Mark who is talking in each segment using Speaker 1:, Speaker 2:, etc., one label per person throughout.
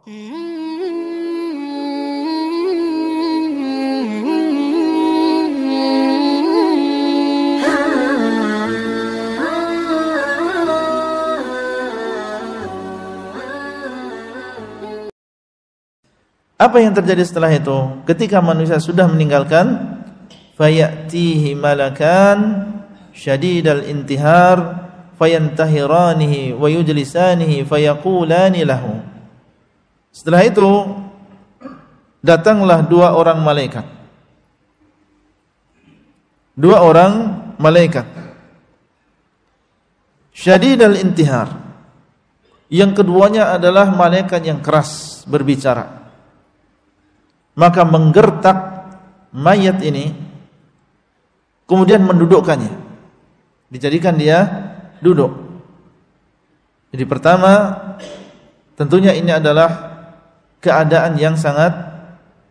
Speaker 1: Apa yang terjadi setelah itu? Ketika manusia sudah meninggalkan, fayatihi malakan syadidal intihar fayantahiranihi wa yujlisanihi fayaqulani lahu. Setelah itu datanglah dua orang malaikat. Dua orang malaikat. Syadidal intihar. Yang keduanya adalah malaikat yang keras berbicara. Maka menggertak mayat ini, kemudian mendudukkannya, dijadikan dia duduk. Jadi pertama, tentunya ini adalah keadaan yang sangat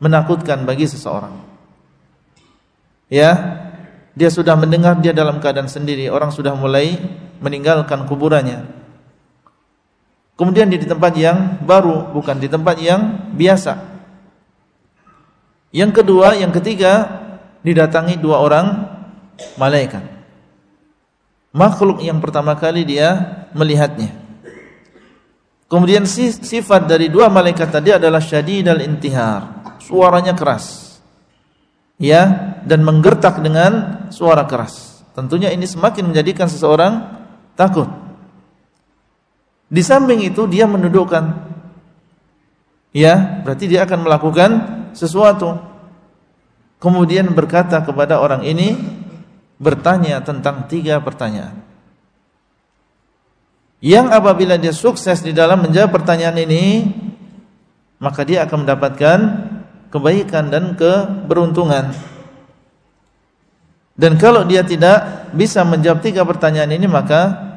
Speaker 1: menakutkan bagi seseorang. Ya, dia sudah mendengar dia dalam keadaan sendiri, orang sudah mulai meninggalkan kuburannya. Kemudian di tempat yang baru, bukan di tempat yang biasa. Yang kedua, yang ketiga, didatangi dua orang malaikat. Makhluk yang pertama kali dia melihatnya. Kemudian sifat dari dua malaikat tadi adalah syadidal intihar. Suaranya keras. Ya, dan menggertak dengan suara keras. Tentunya ini semakin menjadikan seseorang takut. Di samping itu dia mendudukkan. Ya, berarti dia akan melakukan sesuatu. Kemudian berkata kepada orang ini, bertanya tentang 3 pertanyaan. Yang apabila dia sukses di dalam menjawab pertanyaan ini, maka dia akan mendapatkan kebaikan dan keberuntungan. Dan kalau dia tidak bisa menjawab 3 pertanyaan ini, maka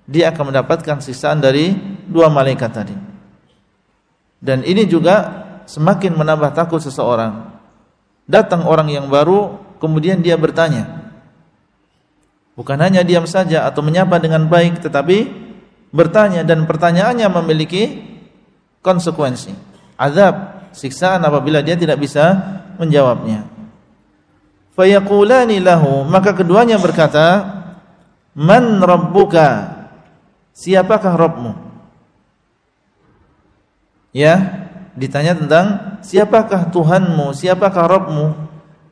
Speaker 1: dia akan mendapatkan siksaan dari 2 malaikat tadi. Dan ini juga semakin menambah takut seseorang. Datang orang yang baru, kemudian dia bertanya. Bukan hanya diam saja atau menyapa dengan baik, tetapi bertanya, dan pertanyaannya memiliki konsekuensi, azab, siksaan apabila dia tidak bisa menjawabnya. Fayaqulani lahu, maka keduanya berkata, man rabbuka, siapakah Rabbmu? Ya, ditanya tentang siapakah Tuhanmu, siapakah Rabbmu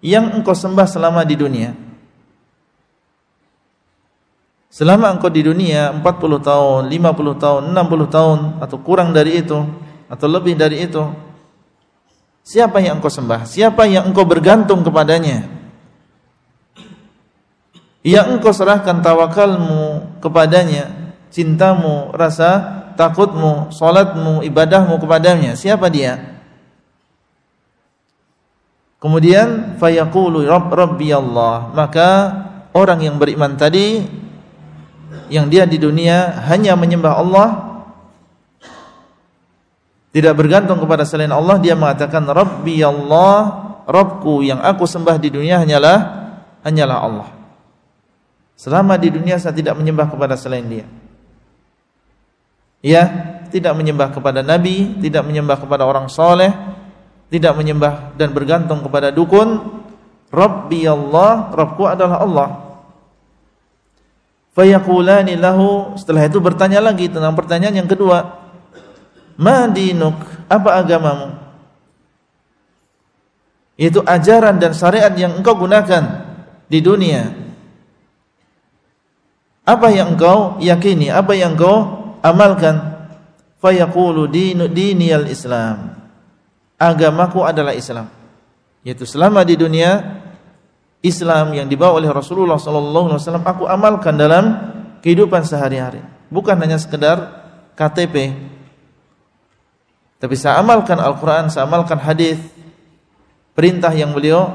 Speaker 1: yang engkau sembah selama di dunia. Selama engkau di dunia 40 tahun, 50 tahun, 60 tahun atau kurang dari itu atau lebih dari itu, siapa yang engkau sembah? Siapa yang engkau bergantung kepadanya? Yang engkau serahkan tawakalmu kepadanya, cintamu, rasa takutmu, salatmu, ibadahmu kepadanya. Siapa dia? Kemudian fayaqulu rabbi Allah, maka orang yang beriman tadi, yang dia di dunia hanya menyembah Allah, tidak bergantung kepada selain Allah, dia mengatakan rabbi Allah, Rabbku yang aku sembah di dunia hanyalah Allah. Selama di dunia saya tidak menyembah kepada selain dia. Ya, tidak menyembah kepada nabi, tidak menyembah kepada orang soleh, tidak menyembah dan bergantung kepada dukun. Rabbi Allah, Rabbku adalah Allah. Fayaqulani lahu, setelah itu bertanya lagi tentang pertanyaan yang kedua. Ma dinuk, apa agamamu? Itu ajaran dan syariat yang engkau gunakan di dunia. Apa yang engkau yakini, apa yang engkau amalkan? Fayaqulu diniyal Islam, agamaku adalah Islam. Yaitu selama di dunia, Islam yang dibawa oleh Rasulullah SAW aku amalkan dalam kehidupan sehari-hari. Bukan hanya sekedar KTP, tapi saya amalkan Al-Quran, saya amalkan hadis, perintah yang beliau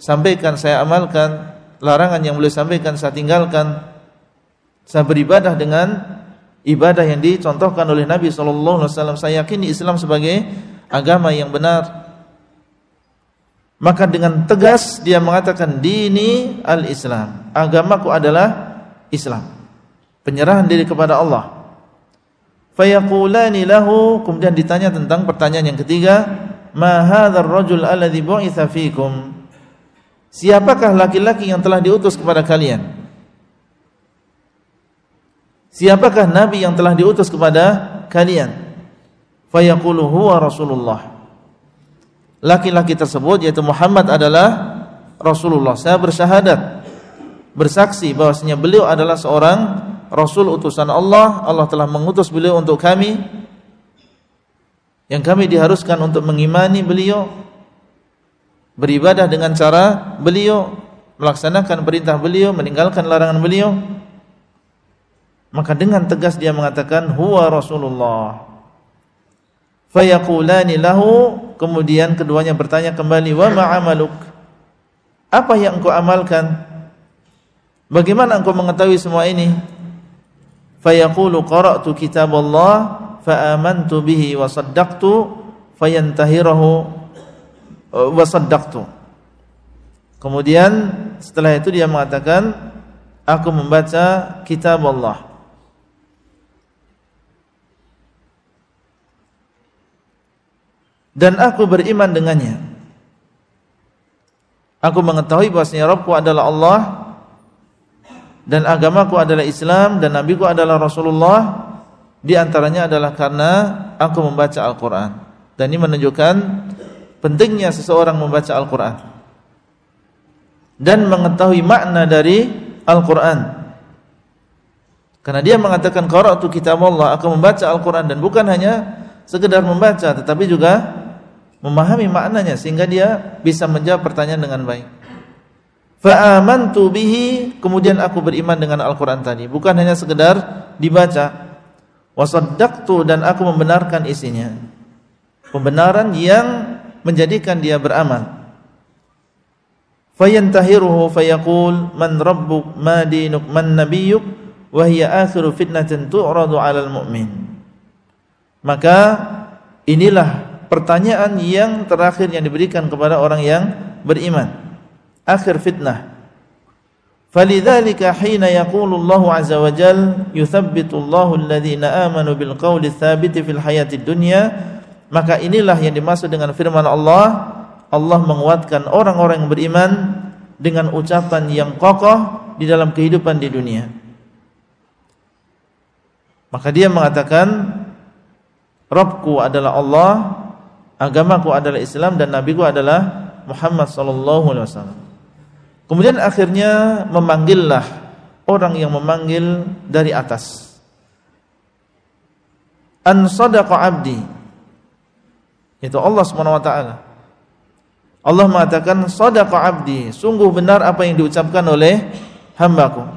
Speaker 1: sampaikan saya amalkan, larangan yang beliau sampaikan saya tinggalkan. Saya beribadah dengan ibadah yang dicontohkan oleh Nabi SAW. Saya yakini Islam sebagai agama yang benar. Maka dengan tegas dia mengatakan dini al-Islam, agamaku adalah Islam, penyerahan diri kepada Allah. Fayaqulani lahu, kemudian ditanya tentang pertanyaan yang ketiga, ma hadzal rajul alladzi bu'itsa fikum? Siapakah laki-laki yang telah diutus kepada kalian? Siapakah nabi yang telah diutus kepada kalian? Fayaqulu huwa Rasulullah. Laki-laki tersebut yaitu Muhammad adalah Rasulullah. Saya bersyahadat, bersaksi bahwasanya beliau adalah seorang Rasul utusan Allah. Allah telah mengutus beliau untuk kami, yang kami diharuskan untuk mengimani beliau, beribadah dengan cara beliau, melaksanakan perintah beliau, meninggalkan larangan beliau. Maka dengan tegas dia mengatakan huwa Rasulullah. Fayaqulani lahu, kemudian keduanya bertanya kembali, wa ma amaluk? Apa yang engkau amalkan? Bagaimana engkau mengetahui semua ini? Fayaqulu qara'tu kitaballah fa amantu bihi wa saddaqtu fayantahirahu wa saddaqtu. Kemudian setelah itu dia mengatakan, aku membaca kitab Allah, dan aku beriman dengannya. Aku mengetahui bahwasanya Rabbku adalah Allah, dan agamaku adalah Islam, dan nabiku adalah Rasulullah. Di antaranya adalah karena aku membaca Al-Quran. Dan ini menunjukkan pentingnya seseorang membaca Al-Quran dan mengetahui makna dari Al-Quran. Karena dia mengatakan qara'tu kitab Allah, aku membaca Al-Quran, dan bukan hanya sekedar membaca, tetapi juga memahami maknanya sehingga dia bisa menjawab pertanyaan dengan baik. Fa amantu bihi, kemudian aku beriman dengan Al-Quran tadi, bukan hanya sekedar dibaca. Wa saddaqtu, dan aku membenarkan isinya, pembenaran yang menjadikan dia beramal. Fayantahiruhu fayaqul man rabbuk ma dinuk man nabiyyuk wa hiya akhiru fitnatin tu'radu 'alal mu'min. Maka inilah pertanyaan yang terakhir yang diberikan kepada orang yang beriman, akhir fitnah. Falidzalika hina yaqulu Allahu 'azza wa jalla yuthabbitu Allahu alladhina amanu bil qawli tsabiti fil hayatid dunya. Maka inilah yang dimaksud dengan firman Allah, Allah menguatkan orang-orang yang beriman dengan ucapan yang kokoh di dalam kehidupan di dunia. Maka dia mengatakan, Rabbku adalah Allah, agamaku adalah Islam, dan nabiku adalah Muhammad sallallahu alaihi wasallam. Kemudian akhirnya memanggillah orang yang memanggil dari atas. An sadaqa abdi, itu Allah Subhanahu wa taala. Allah mengatakan sadaqa abdi, sungguh benar apa yang diucapkan oleh hambaku.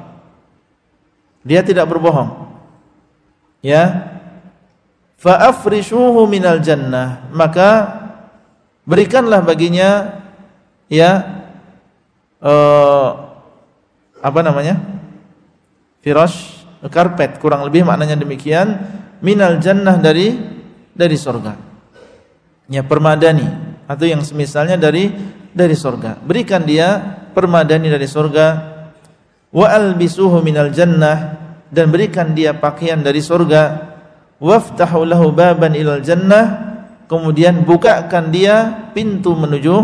Speaker 1: Dia tidak berbohong. Ya. Fa afrishuhu minal jannah, maka berikanlah baginya firash, karpet, kurang lebih maknanya demikian, minal jannah, dari surga. Ya, permadani atau yang semisalnya dari surga. Berikan dia permadani dari surga. Wa albisuhu minal jannah, dan berikan dia pakaian dari surga. Waftahu lahu baban ilal jannah, kemudian bukakan dia pintu menuju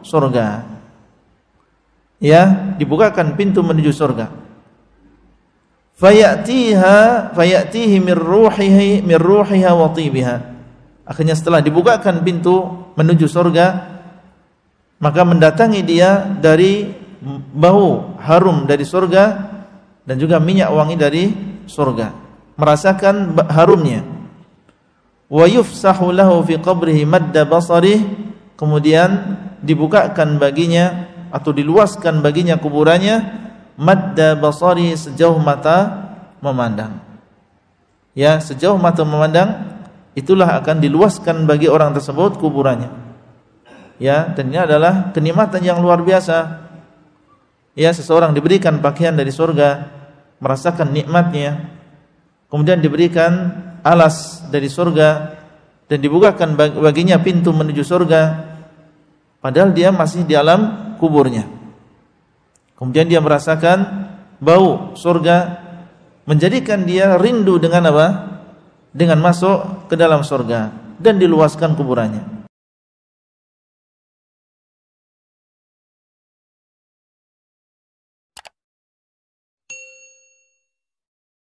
Speaker 1: surga. Ya, dibukakan pintu menuju surga. Fayatihi min ruhiha wa tibiha. Akhirnya setelah dibukakan pintu menuju surga, maka mendatangi dia dari bau harum dari surga dan juga minyak wangi dari surga, merasakan harumnya. Wa yufsahu lahu fi qabrihi madda basarih, kemudian dibukakan baginya atau diluaskan baginya kuburannya, madda basari, sejauh mata memandang. Ya, sejauh mata memandang, itulah akan diluaskan bagi orang tersebut kuburannya. Ya, dan ini adalah kenikmatan yang luar biasa. Ya, seseorang diberikan pakaian dari surga, merasakan nikmatnya, kemudian diberikan alas dari surga, dan dibukakan baginya pintu menuju surga, padahal dia masih di alam kuburnya. Kemudian dia merasakan bau surga, menjadikan dia rindu dengan apa? dengan masuk ke dalam surga dan diluaskan kuburannya.